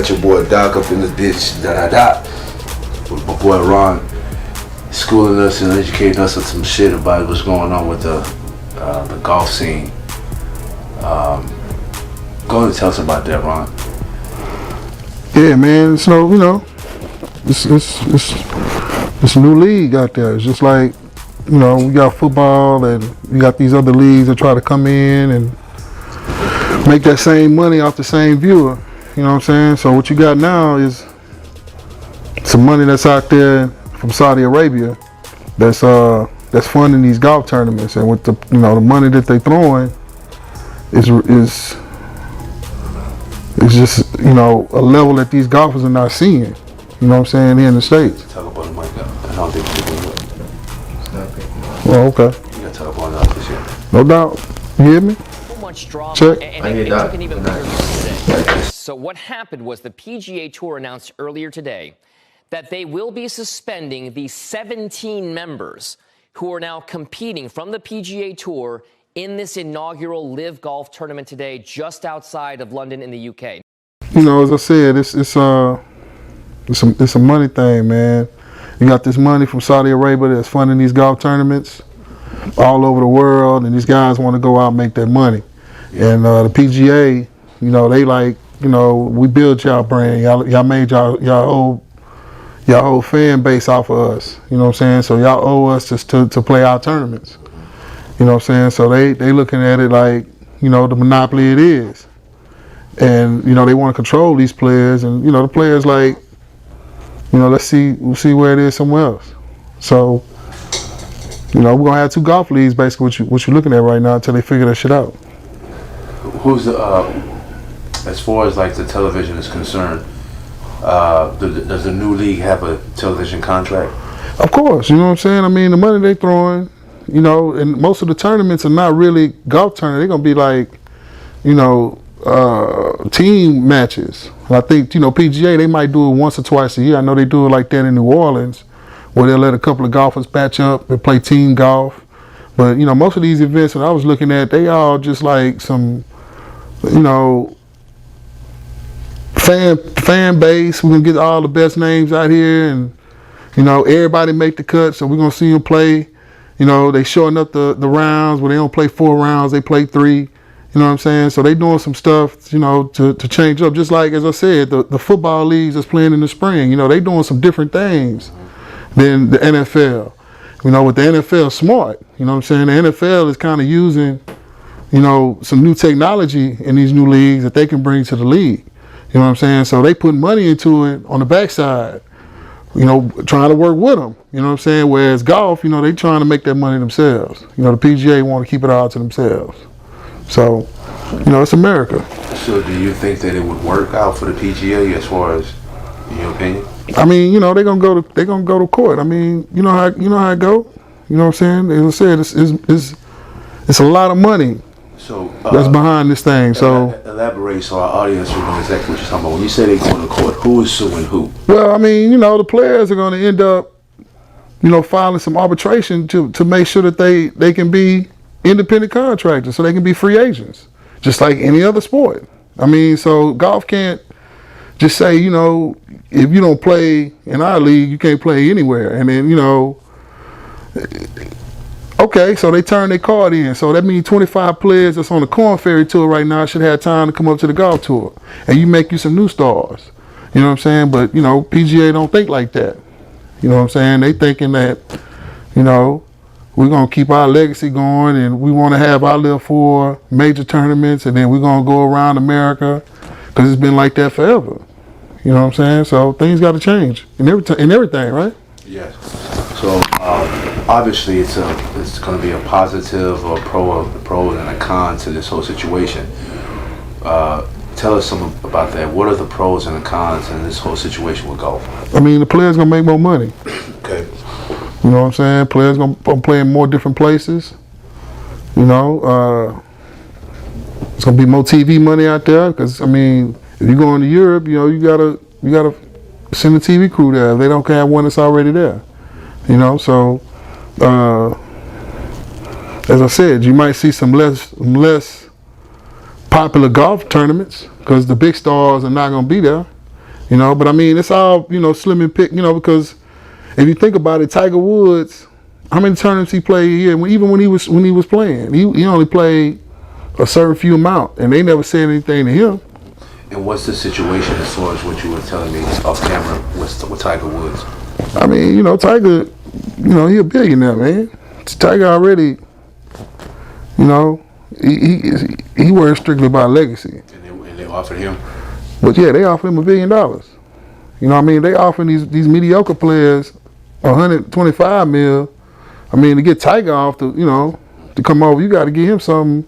got your boy Doc up in the ditch, with my boy Ron, schooling us and educating us on some shit about what's going on with the golf scene. Go ahead and tell us about that, Ron. Yeah, man. So it's a new league out there. It's just like, we got football and we got these other leagues that try to come in and make that same money off the same viewer. You know what I'm saying? So what you got now is some money that's out there from Saudi Arabia that's funding these golf tournaments, and with the the money that they throwing is just a level that these golfers are not seeing. You know what I'm saying? Here in the States. Talk about the mic up. I don't think people know. Oh, okay. You gotta talk about that this year. No doubt. You hear me? Much drama. Check. And it took an even bigger turn today. So what happened was the PGA Tour announced earlier today that they will be suspending the 17 members who are now competing from the PGA Tour in this inaugural Live Golf tournament today, just outside of London in the UK. As I said, it's a money thing, man. You got this money from Saudi Arabia that's funding these golf tournaments all over the world, and these guys want to go out and make that money. And the PGA, they like, we built y'all brand. Y'all made y'all whole fan base off of us. You know what I'm saying? So y'all owe us just to play our tournaments. You know what I'm saying? So they looking at it like, the monopoly it is. And, they want to control these players, and, the players like, we'll see where it is somewhere else. So, we're gonna have two golf leagues, basically what you're looking at right now, until they figure that shit out. Who's the as far as like the television is concerned, does the new league have a television contract? Of course, you know what I'm saying? I mean, the money they throwing, and most of the tournaments are not really golf tournaments. They're gonna be like, team matches. And I think, PGA, they might do it once or twice a year. I know they do it like that in New Orleans, where they'll let a couple of golfers match up and play team golf. But, most of these events that I was looking at, they all just like some, fan base. We're gonna get all the best names out here, and everybody make the cut. So we're gonna see them play. They shorten up the rounds where they don't play 4 rounds, they play 3. You know what I'm saying? So they doing some stuff, to change up. Just like, as I said, the football leagues that's playing in the spring. They doing some different things than the NFL. With the NFL smart. You know what I'm saying? The NFL is kind of using, some new technology in these new leagues that they can bring to the league. You know what I'm saying? So they put money into it on the backside, trying to work with them. You know what I'm saying? Whereas golf, they trying to make that money themselves. The PGA want to keep it all to themselves. So, it's America. So do you think that it would work out for the PGA as far as, in your opinion? I mean, they're gonna go to court. I mean, you know how it go. You know what I'm saying? As I said, it's a lot of money. So that's behind this thing. So elaborate so our audience will know exactly what you're talking about. When you say they're going to court, who is suing who? Well, I mean, the players are going to end up, filing some arbitration to make sure that they can be independent contractors, so they can be free agents, just like any other sport. I mean, so golf can't just say, if you don't play in our league, you can't play anywhere. And then, okay, so they turn their card in. So that means 25 players that's on the Corn Ferry Tour right now should have time to come up to the golf tour. And you make you some new stars. You know what I'm saying? But, PGA don't think like that. You know what I'm saying? They thinking that, we're going to keep our legacy going, and we want to have our little 4 major tournaments, and then we're going to go around America, because it's been like that forever. You know what I'm saying? So things got to change in everything, right? Yes. So obviously it's going to be a positive or pro and a con to this whole situation. Tell us some about that. What are the pros and the cons in this whole situation with golf? I mean, the players going to make more money. Okay. You know what I'm saying? Players going to play in more different places. It's going to be more TV money out there, because, I mean, if you go into Europe, you gotta send a TV crew there. They don't have one that's already there. So as I said, you might see some less popular golf tournaments, because the big stars are not gonna be there. You know, but I mean, it's all, you know, slim and pick, you know, because if you think about it, Tiger Woods, how many tournaments he played a year? Even when he was playing, he only played a certain few amount, and they never said anything to him. And what's the situation as far as what you were telling me off camera with Tiger Woods? I mean, you know, Tiger, you know, he a billionaire, man. Tiger already, you know, he worries strictly about legacy. And they offered him? But yeah, they offered him $1 billion. You know what I mean? They offering these mediocre players 125 mil. I mean, to get Tiger off the, you know, to come over, you got to give him something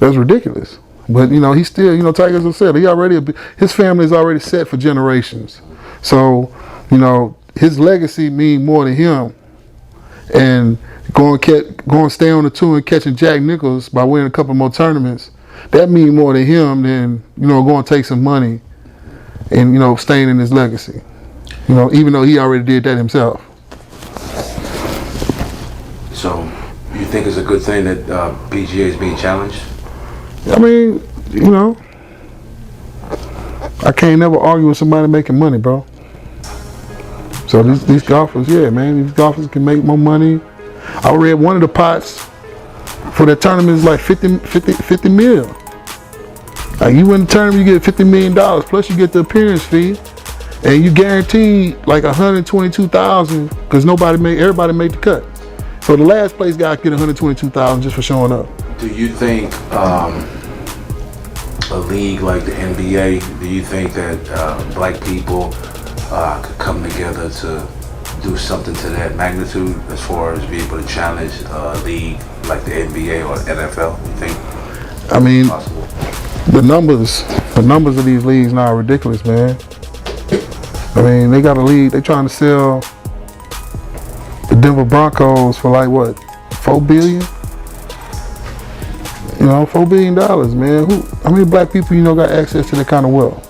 that's ridiculous. But, you know, he still, you know, Tiger's upset. His family is already set for generations. So, you know, his legacy means more to him. And going stay on the tour and catching Jack Nicklaus by winning a couple more tournaments, that means more to him than, you know, going to take some money and, you know, staying in his legacy. You know, even though he already did that himself. So, you think it's a good thing that PGA is being challenged? I mean, you know, I can't never argue with somebody making money, bro. So these golfers, yeah, man, these golfers can make more money. I read one of the pots for that tournament is like 50 mil. Like you win the tournament, you get $50 million, plus you get the appearance fee, and you guarantee like 122,000 because everybody made the cut. So the last place guy get 122,000 just for showing up. Do you think a league like the NBA, do you think that black people could come together to do something to that magnitude as far as be able to challenge a league like the NBA or NFL? You think? I mean, possible? the numbers of these leagues now are ridiculous, man. I mean, they got a league, they trying to sell the Denver Broncos for like what, $4 billion? You know, $4 billion, man. How many black people you know got access to that kind of wealth? I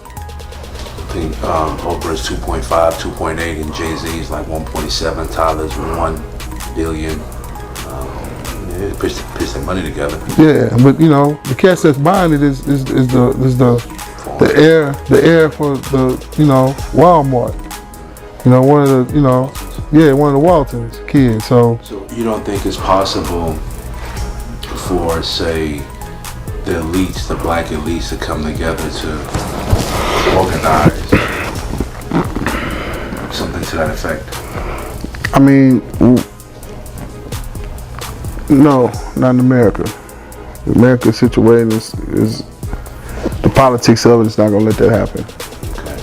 think Oprah's 2.5, 2.8, and Jay-Z's like 1.7. Tyler's 1 billion. Pitch that money together. Yeah, but you know, the catch that's buying it is the heir for the, you know, Walmart. You know, one of the Waltons kids. So you don't think it's possible for, say, the elites, the black elites, to come together to organize something to that effect? I mean, no, not in America. America's situation is the politics of it is not going to let that happen. Okay.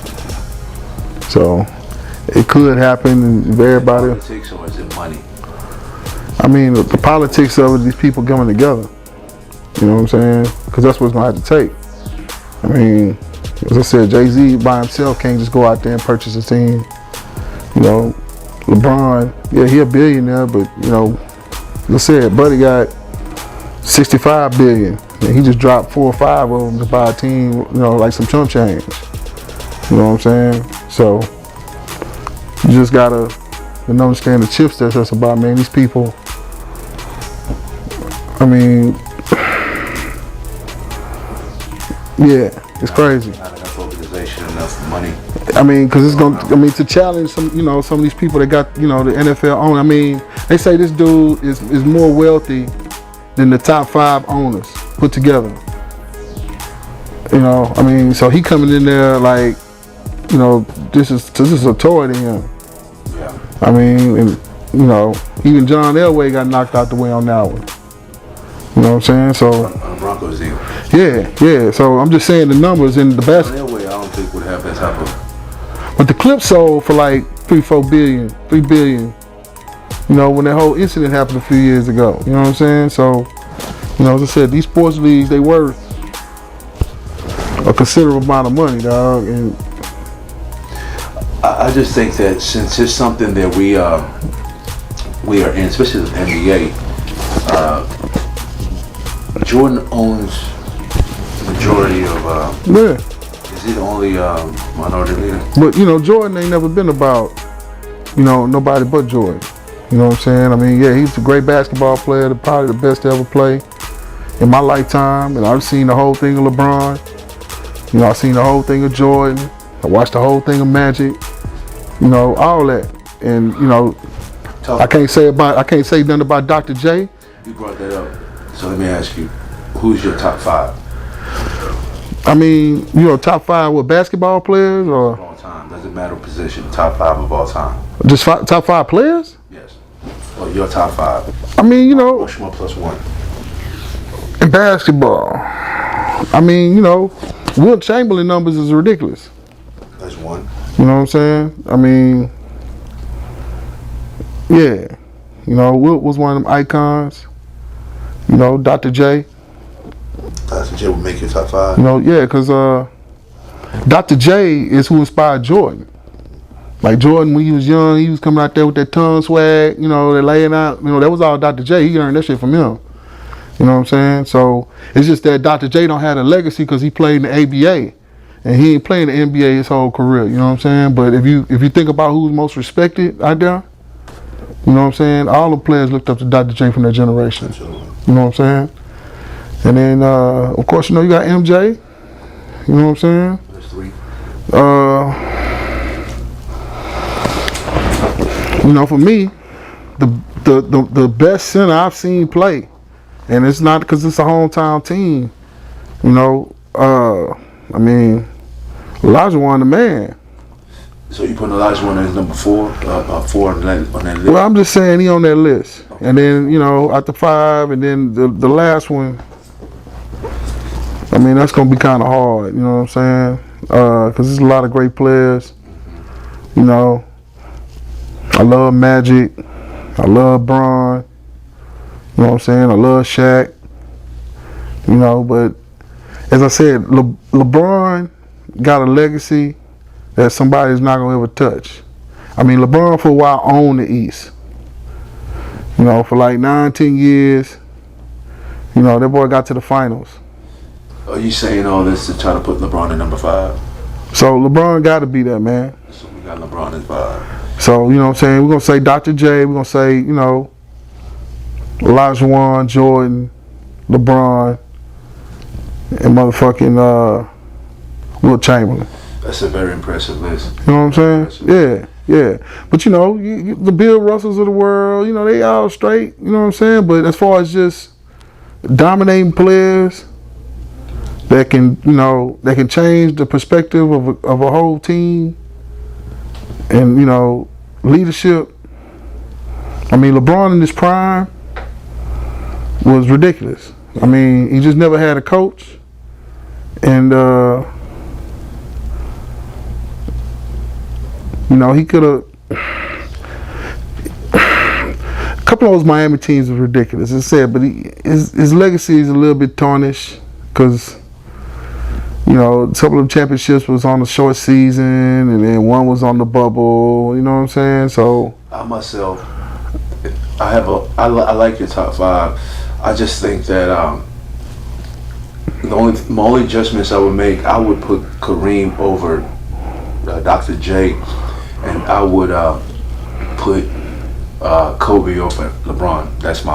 So it could happen, and everybody. Politics, or is it money? I mean, the politics of it, these people coming together. You know what I'm saying? Because that's what's going to have to take. I mean, as I said, Jay-Z by himself can't just go out there and purchase a team. You know, LeBron, yeah, he a billionaire, but, you know, as I said, Buddy got $65 billion. And he just dropped 4 or 5 of them to buy a team, you know, like some chump change. You know what I'm saying? So, you just got to understand the chips that's about, man. These people, I mean, yeah, it's crazy. Not enough organization, enough money. I mean, because to challenge some of these people that got, you know, the NFL own. I mean, they say this dude is more wealthy than the top 5 owners put together. You know, I mean, so he coming in there like, you know, this is a toy to him. Yeah. I mean, and, you know, even John Elway got knocked out the way on that one. You know what I'm saying? So On the Broncos deal. yeah. So I'm just saying the numbers in the best. John Elway, I don't think would have that type of. But the clip sold for like $3 billion. You know, when that whole incident happened a few years ago. You know what I'm saying? So, you know, as I said, these sports leagues, they worth a considerable amount of money, dog. And I just think that since it's something that we are in, especially the NBA, Jordan owns majority of. yeah. Is he the only minority leader? But you know, Jordan ain't never been about, you know, nobody but Jordan. You know what I'm saying? I mean, yeah, he's a great basketball player, probably the best to ever play in my lifetime. And I've seen the whole thing of LeBron. You know, I've seen the whole thing of Jordan. I've watched the whole thing of Magic. You know, all that. And you know, I can't say nothing about Dr. J. You brought that up. So let me ask you, who's your top 5? I mean, you know, top 5 with basketball players or Of all time. Doesn't matter position. Top 5 of all time. just top 5 players? Yes. Or your top 5. I mean, you know, Rushmore plus 1. in basketball, I mean, you know, Wilt Chamberlain numbers is ridiculous. That's 1. You know what I'm saying? I mean, yeah. You know, Wilt was one of them icons. You know, Dr. J. Dr. J would make your top 5. You know, yeah, because Dr. J is who inspired Jordan. Like Jordan, when he was young, he was coming out there with that tongue swag, you know, that laying out, you know, that was all Dr. J. He earned that shit from him. You know what I'm saying? So it's just that Dr. J don't have a legacy because he played in the ABA. And he ain't playing the NBA his whole career, you know what I'm saying? But if you think about who's most respected out there, you know what I'm saying? All the players looked up to Dr. J from their generation. Absolutely. You know what I'm saying? And then, of course, you know, you got MJ. You know what I'm saying? That's 3. You know, for me, the best center I've seen play, and it's not because it's a hometown team. You know, I mean, Olajuwon the man. So you put Olajuwon as number 4, 4 on that list? Well, I'm just saying he on that list. Okay. And then, you know, after 5, and then the last one, I mean, that's going to be kind of hard, you know what I'm saying? Because there's a lot of great players. You know, I love Magic. I love Bron. You know what I'm saying? I love Shaq. You know, but as I said, LeBron got a legacy that somebody's not going to ever touch. I mean, LeBron for a while owned the East. You know, for like 9-10 years, you know, that boy got to the finals. Are you saying all this to try to put LeBron at number 5? So LeBron got to be that, man. So we got LeBron at 5. So, you know what I'm saying? We're going to say Dr. J. We're going to say, you know, Olajuwon, Jordan, LeBron, and motherfucking Wilt Chamberlain. That's a very impressive list. You know what I'm saying? Yeah. But, you know, the Bill Russells of the world, you know, they all straight. You know what I'm saying? But as far as just dominating players that can, you know, that can change the perspective of a whole team and, you know, leadership. I mean, LeBron in his prime was ridiculous. I mean, he just never had a coach. And, you know, he could have. A couple of those Miami teams was ridiculous, as I said, but his legacy is a little bit tarnished because, you know, a couple of championships was on the short season, and then one was on the bubble. You know what I'm saying? So I myself, I like your top 5. I just think that my only adjustments I would make, I would put Kareem over Dr. J, and I would put Kobe over LeBron. That's my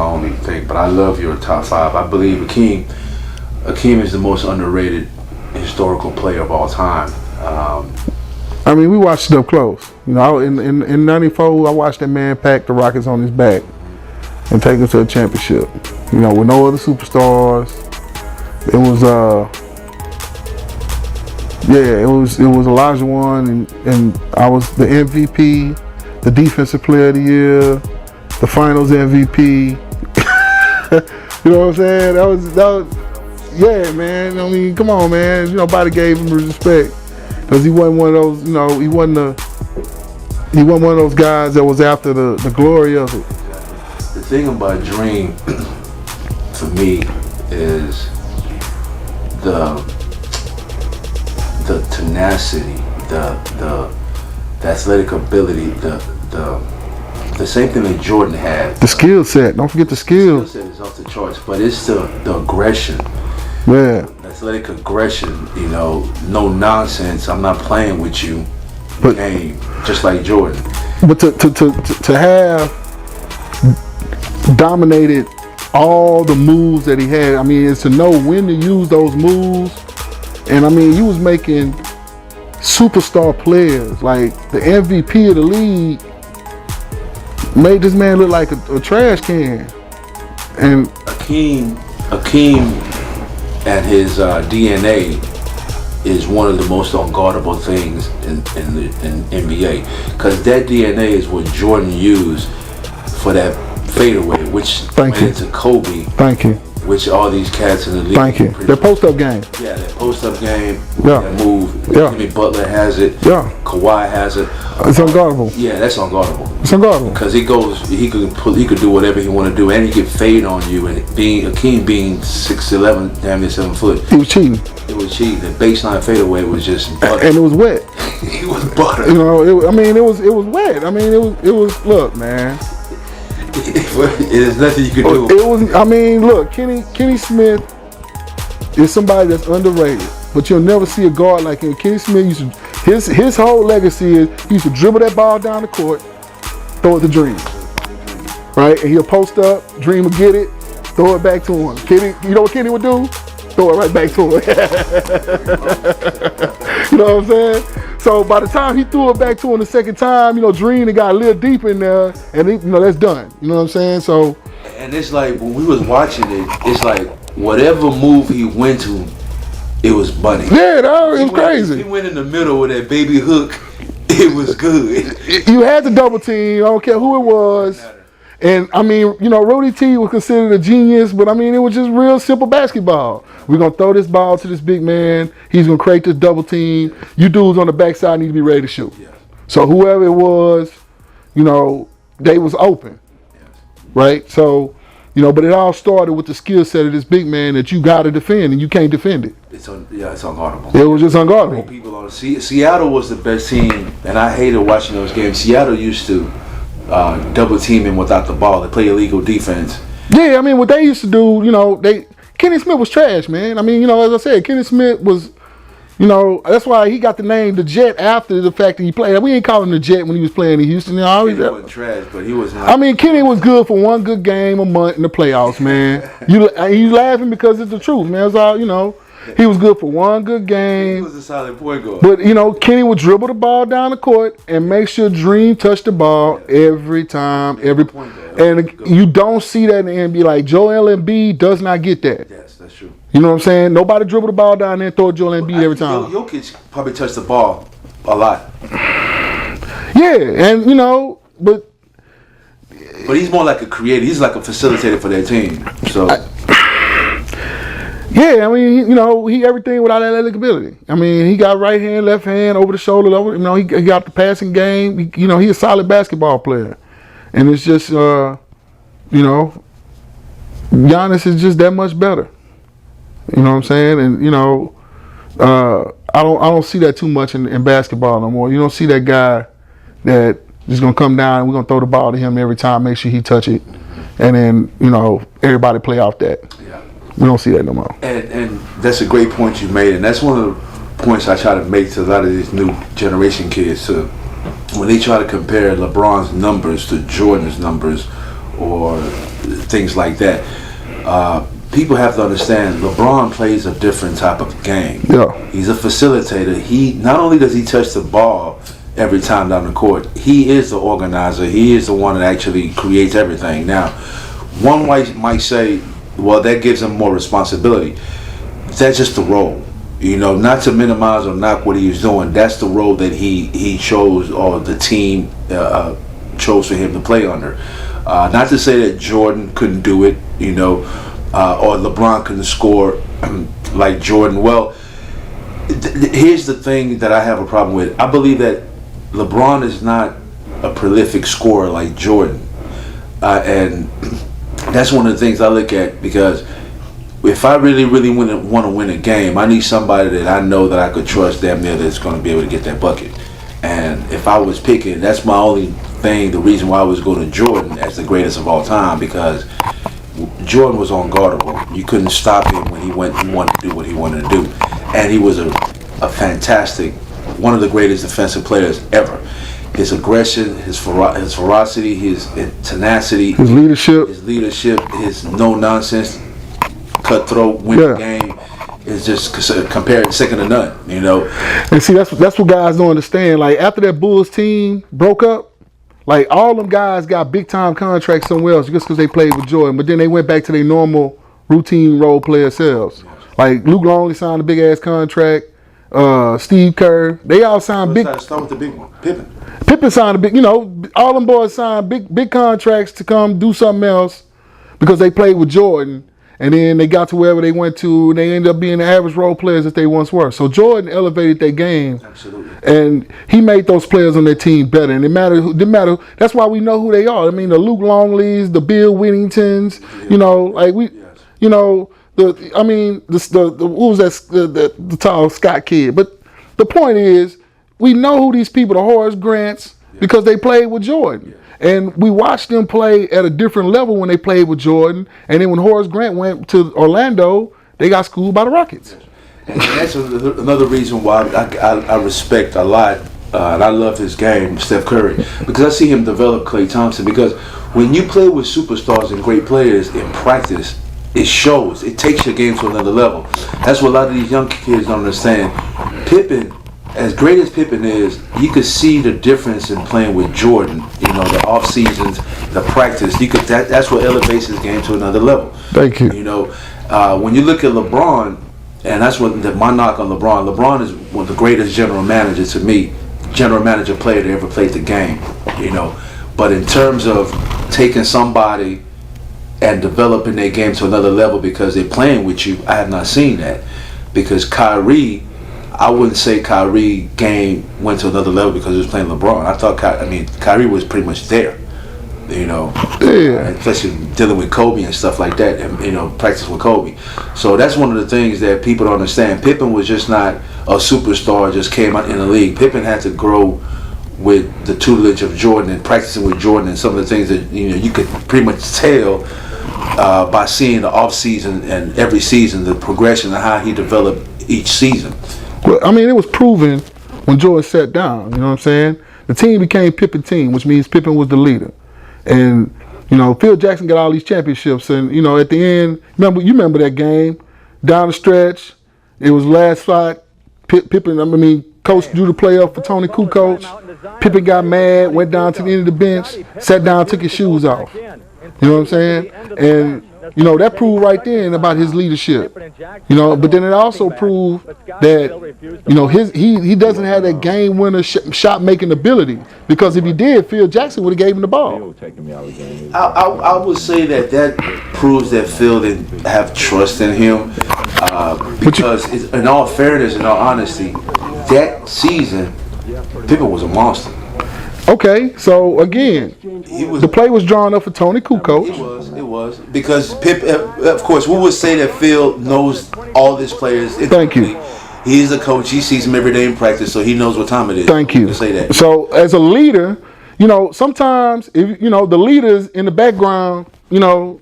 only thing. But I love your top 5. I believe Akeem is the most underrated historical player of all time. I mean, we watched it up close. You know, in '94, I watched that man pack the Rockets on his back and take them to a championship. You know, with no other superstars. It was it was Olajuwon, and I was the MVP, the defensive player of the year, the finals MVP. You know what I'm saying? That was yeah, man. I mean, come on, man. Nobody gave him respect because he wasn't one of those. You know, he wasn't one of those guys that was after the glory of it. The thing about Dream for me is the tenacity, the athletic ability, the same thing that Jordan had. The skill set. Don't forget the skills. The skill set is off the charts, but it's the aggression. Yeah. Athletic aggression. You know, no nonsense. I'm not playing with you. Game, just like Jordan. But to have dominated all the moves that he had, I mean, it's to know when to use those moves. And I mean, you was making superstar players. Like the MVP of the league made this man look like a trash can. And Akeem and his DNA is one of the most unguardable things in NBA, because that DNA is what Jordan used for that fadeaway, which went into Kobe. Thank you. Which all these cats in the league. Thank you. Their post-up game. Yeah, that post-up game. Yeah. That move. Yeah. Jimmy Butler has it. Yeah. Kawhi has it. It's unguardable. Yeah, that's unguardable. It's unguardable. Because he could do whatever he want to do, and he could fade on you. And Akeem being 6'11", damn near 7 foot. He was cheating. It was cheating. The baseline fadeaway was just butter. And it was wet. He was butter. You know, it was wet. I mean, it was. Look, man. There's nothing you can do. It was. I mean, look, Kenny Smith is somebody that's underrated, but you'll never see a guard like him. Kenny Smith used to, his whole legacy is he used to dribble that ball down the court, throw it to Dream, right, and he'll post up. Dream will get it, throw it back to him. Kenny, you know what Kenny would do? Throw it right back to him. You know what I'm saying? So by the time he threw it back to him the second time, you know, Dream got a little deep in there, and that's done. You know what I'm saying? So, and it's like when we was watching it, it's like whatever move he went to, it was money. Yeah, it was crazy. He went in the middle with that baby hook. It was good. You had to double team. I don't care who it was. And I mean, you know, Rudy T was considered a genius, but I mean, it was just real simple basketball. We're gonna throw this ball to this big man. He's gonna create this double team. You dudes on the backside need to be ready to shoot. Yeah. So whoever it was, you know, they was open, right? So, you know, but it all started with the skill set of this big man that you got to defend, and you can't defend it. It's unguardable. It was just unguardable. People on Seattle was the best team, and I hated watching those games. Seattle used to double team him without the ball. They play illegal defense. Yeah, I mean, what they used to do, you know, Kenny Smith was trash, man. I mean, you know, as I said, Kenny Smith was, you know, that's why he got the name the Jet after the fact that he played. We ain't calling him the Jet when he was playing in Houston. You know, Kenny wasn't trash, but he was. I mean, Kenny was good for one good game a month in the playoffs, man. You laughing because it's the truth, man. It's all, you know. He was good for one good game. He was a solid point guard. But, you know, Kenny would dribble the ball down the court and make sure Dream touched the ball every time. And you don't see that in the NBA. Like, Joel Embiid does not get that. Yes, that's true. You know what I'm saying? Nobody dribble the ball down there and throw Joel Embiid every time. Jokic probably touched the ball a lot. Yeah, and, you know, but he's more like a creator. He's like a facilitator for their team. So... yeah, I mean, you know, he everything without athletic ability. I mean, he got right hand, left hand, over the shoulder. You know, he got the passing game. You know, he's a solid basketball player, and it's just, you know, Giannis is just that much better. You know what I'm saying? And you know, I don't see that too much in basketball no more. You don't see that guy that is gonna come down and we're gonna throw the ball to him every time, make sure he touch it, and then you know everybody play off that. Yeah. We don't see that no more. And that's a great point you made, and that's one of the points I try to make to a lot of these new generation kids too. When they try to compare LeBron's numbers to Jordan's numbers or things like that, people have to understand LeBron plays a different type of game. Yeah. He's a facilitator. He not only does he touch the ball every time down the court, he is the organizer. He is the one that actually creates everything. Now, one might say, well, that gives him more responsibility. That's just the role. You know, not to minimize or knock what he was doing. That's the role that he chose, or the team chose for him to play under. Not to say that Jordan couldn't do it, you know, or LeBron couldn't score like Jordan. Well, here's the thing that I have a problem with. I believe that LeBron is not a prolific scorer like Jordan. And that's one of the things I look at, because if I really want to win a game, I need somebody that I know that I could trust damn near that's going to be able to get that bucket. And if I was picking, that's my only thing, the reason why I was going to Jordan as the greatest of all time, because Jordan was unguardable. You couldn't stop him when he wanted to do what he wanted to do. And he was a fantastic, one of the greatest defensive players ever. His aggression, his ferocity, his tenacity, his leadership, his no nonsense, cutthroat, win the game. is just compared second to none. You know. And see, that's what guys don't understand. Like after that Bulls team broke up, like all them guys got big time contracts somewhere else just because they played with Jordan. But then they went back to their normal routine role player selves. Like Luke Longley signed a big ass contract. Steve Kerr, they all signed big. Start with the big one, Pippen. Pippen signed a big, all them boys signed big contracts to come do something else because they played with Jordan, and then they got to wherever they went to, and they ended up being the average role players that they once were. So Jordan elevated their game, absolutely, and he made those players on their team better. And it didn't matter. That's why we know who they are. I mean, the Luke Longleys, the Bill Whittingtons, the tall Scott kid. But the point is, we know who these people, the Horace Grants, because they played with Jordan. And we watched them play at a different level when they played with Jordan. And then when Horace Grant went to Orlando, they got schooled by the Rockets. And that's another reason why I respect a lot, and I love his game, Steph Curry, because I see him develop Klay Thompson. Because when you play with superstars and great players in practice, it shows. It takes your game to another level. That's what a lot of these young kids don't understand. Pippen, as great as Pippen is, you could see the difference in playing with Jordan. The off seasons, the practice. That's what elevates his game to another level. Thank you. When you look at LeBron, and that's what my knock on LeBron. LeBron is one of the greatest general managers to me, general manager player that ever played the game. But in terms of taking somebody and developing their game to another level because they're playing with you, I have not seen that. Because Kyrie, I wouldn't say Kyrie game went to another level because he was playing LeBron. I thought Kyrie was pretty much there, especially dealing with Kobe and stuff like that, and practice with Kobe. So that's one of the things that people don't understand. Pippen was just not a superstar, just came out in the league. Pippen had to grow with the tutelage of Jordan and practicing with Jordan and some of the things that you could pretty much tell by seeing the off season and every season, the progression of how he developed each season. Well, I mean, it was proven when Jordan sat down. You know what I'm saying? The team became Pippen team, which means Pippen was the leader. And Phil Jackson got all these championships, and at the end, remember that game down the stretch. It was last fight. Pippen, Coach drew the play up for Tony Kukoc. Pippen got mad, went down to the end of the bench, sat down, took his shoes off. You know what I'm saying? And that proved right then about his leadership. But then it also proved that he doesn't have that game winner shot making ability, because if he did, Phil Jackson would have gave him the ball. I would say that proves that Phil didn't have trust in him, because in all fairness, in all honesty, that season Pippen was a monster. Okay, so again, the play was drawn up for Tony Kukoc. It was because of course, we would say that Phil knows all these players. Thank you. He's a coach. He sees them every day in practice, so he knows what time it is. Thank you. To say that. So as a leader, sometimes if the leaders in the background, to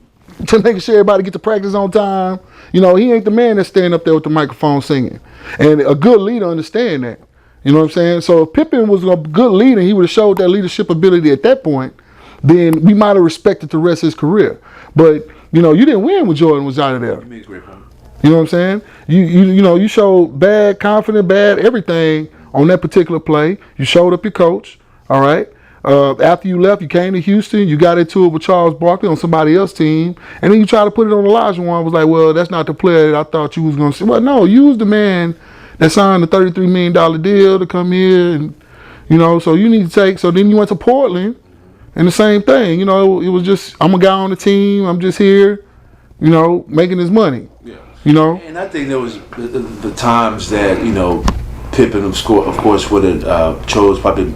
make sure everybody get to practice on time. He ain't the man that's standing up there with the microphone singing, and a good leader understand that. You know what I'm saying? So if Pippen was a good leader, he would have showed that leadership ability at that point, then we might have respected the rest of his career. But, you didn't win when Jordan was out of there. You know what I'm saying? You showed bad confidence, bad everything on that particular play. You showed up your coach, all right? After you left, you came to Houston, you got into it with Charles Barkley on somebody else's team, and then you tried to put it on Olajuwon. Was like, well, that's not the player that I thought you was going to see. Well, no, you was the man that signed a $33 million deal to come here, and so you need to take. So then you went to Portland, and the same thing. It was just, I'm a guy on the team. I'm just here, making his money. Yeah. And I think there was the times that Pippen, of course, would have probably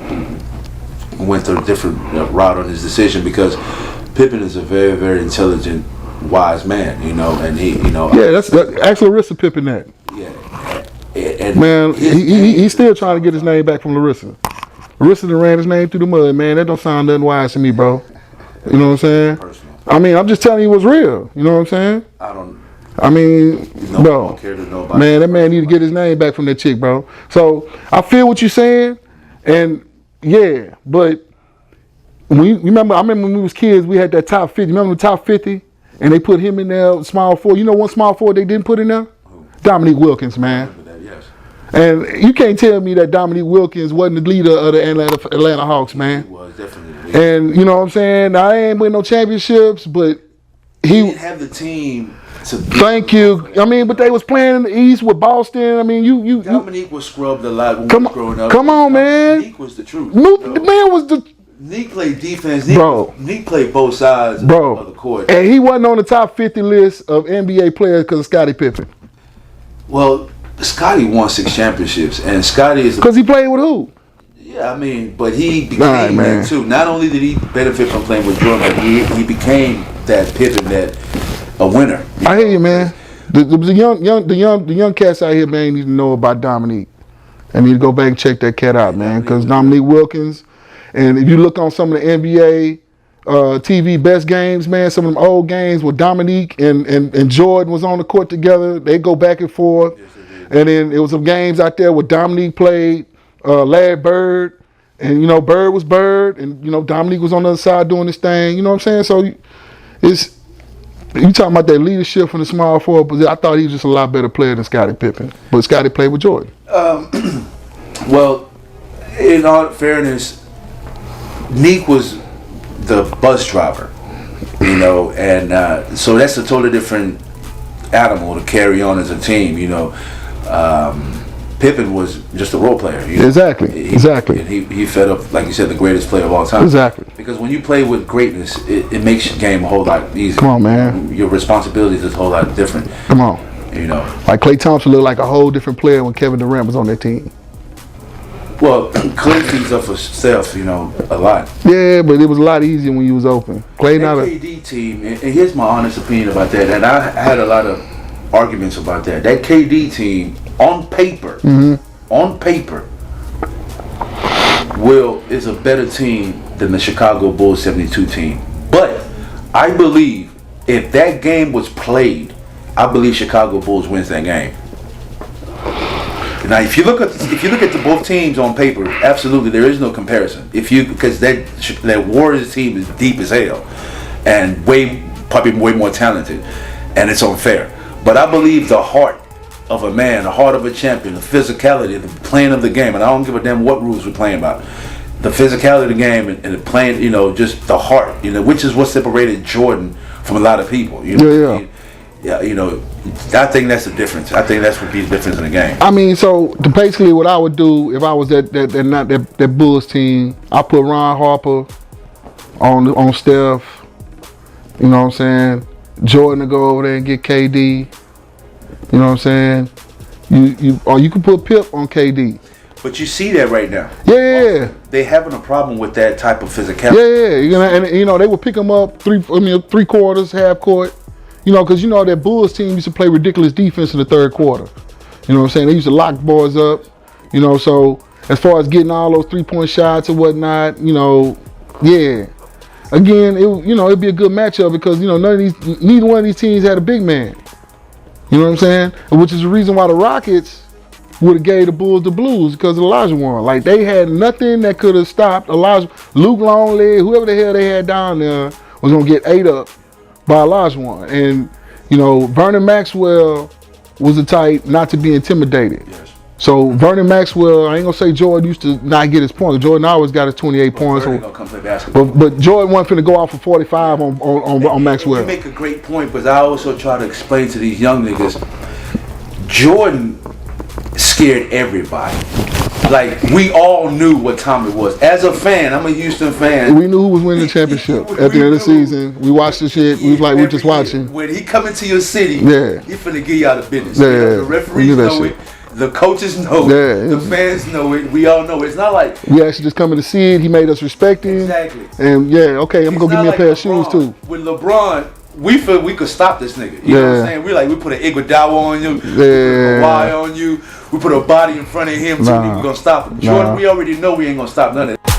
went a different route on his decision, because Pippen is a very, very intelligent, wise man. And he, Yeah, that's ask Larissa Pippen that. Yeah. And man, he's still trying to get his name back from Larissa. Larissa done ran his name through the mud, man. That don't sound nothing wise to me, bro. You know what I'm saying? Personal. I'm just telling you what's real. You know what I'm saying? Bro, man, that man need to get his name back from that chick, bro. So I feel what you're saying, and yeah, but I remember when we was kids, we had that top 50. Remember the top 50? And they put him in there, small forward. One small forward they didn't put in there? Dominique Wilkins, man. Yes. And you can't tell me that Dominique Wilkins wasn't the leader of the Atlanta Hawks, man. He was definitely. And you know what I'm saying? I ain't win no championships, but He didn't have the team to. Thank you. I mean, but they was playing in the East with Boston. I mean, you. Dominique was scrubbed a lot when we were growing up. Come on, man. Neek was the truth. The man was the. Neek played defense. Bro. Neek played both sides of the court. And he wasn't on the top 50 list of NBA players because of Scottie Pippen. Well, Scottie won 6 championships, and Scottie is because he played with who? Yeah, I mean, but he became that too. Not only did he benefit from playing with Jordan, but he became that Pippen, that a winner. I hear you, man. The young cats out here, man, need to know about Dominique. I need to go back and check that cat out, man, because Dominique Wilkins. And if you look on some of the NBA TV best games, man, some of them old games where Dominique and Jordan was on the court together, they go back and forth. Yes, and then it was some games out there where Dominique played Larry Bird, and you know Bird was Bird, and you know Dominique was on the other side doing his thing. You know what I'm saying? So it's you talking about that leadership from the small forward position. I thought he was just a lot better player than Scottie Pippen, but Scottie played with Jordan. Well, in all fairness, Neek was the bus driver, you know, and so that's a totally different animal to carry on as a team, you know. Pippen was just a role player. You know? Exactly. And he fed up, like you said, the greatest player of all time. Exactly. Because when you play with greatness, it makes your game a whole lot easier. Come on, man. Your responsibilities is a whole lot different. Come on. You know. Like Klay Thompson looked like a whole different player when Kevin Durant was on that team. Well, Klay feeds up for Steph, you know, a lot. Yeah, but it was a lot easier when you was open. Klay that KD team, and here's my honest opinion about that, and I had a lot of arguments about that. That KD team, on paper, is a better team than the Chicago Bulls 72 team. But I believe if that game was played, I believe Chicago Bulls wins that game. Now, if you look at the both teams on paper, absolutely there is no comparison. Because that Warriors team is deep as hell, and probably way more talented, and it's unfair. But I believe the heart of a man, the heart of a champion, the physicality, the playing of the game, and I don't give a damn what rules we're playing about. The physicality of the game and the playing, you know, just the heart, you know, which is what separated Jordan from a lot of people. You know? Yeah, you know, I think that's the difference. I think that's what be the difference in the game. I mean, so basically, what I would do if I was that Bulls team, I put Ron Harper on Steph. You know what I'm saying? Jordan to go over there and get KD. You know what I'm saying? You can put Pip on KD. But you see that right now. Yeah. They having a problem with that type of physicality. Yeah. You know, and you know they would pick them up three quarters, half court. You know, because you know that Bulls team used to play ridiculous defense in the third quarter. You know what I'm saying? They used to lock boys up. You know, so as far as getting all those 3-point shots and whatnot, you know, yeah. Again, it'd be a good matchup because you know neither one of these teams had a big man. You know what I'm saying? Which is the reason why the Rockets would have gave the Bulls the blues because of Olajuwon. Like they had nothing that could have stopped Luke Longley, whoever the hell they had down there was gonna get ate up by Olajuwon. And you know, Vernon Maxwell was the type not to be intimidated. Yes. So Vernon Maxwell, I ain't gonna say Jordan used to not get his points. Jordan always got his 28 points. Gonna come play basketball. But Jordan wasn't finna go out for 45 on Maxwell. You make a great point, but I also try to explain to these young niggas, Jordan scared everybody. Like, we all knew what time it was. As a fan, I'm a Houston fan. We knew who was winning the championship at the end of the season. We watched the shit. We was like, we just watching. When he come into your city, he finna give y'all the business. Yeah, you know, the referees know it. The coaches know it. The fans know it. We all know it. It's not like we actually just coming to see it. He made us respect him. Exactly. And okay, I'm gonna give me a pair of shoes too. With LeBron, we feel we could stop this nigga. You know what I'm saying? We put an Iguodala on you. We put a Kawhi on you. We put a body in front of him too. We gonna stop him. Jordan, we already know we ain't gonna stop none of that.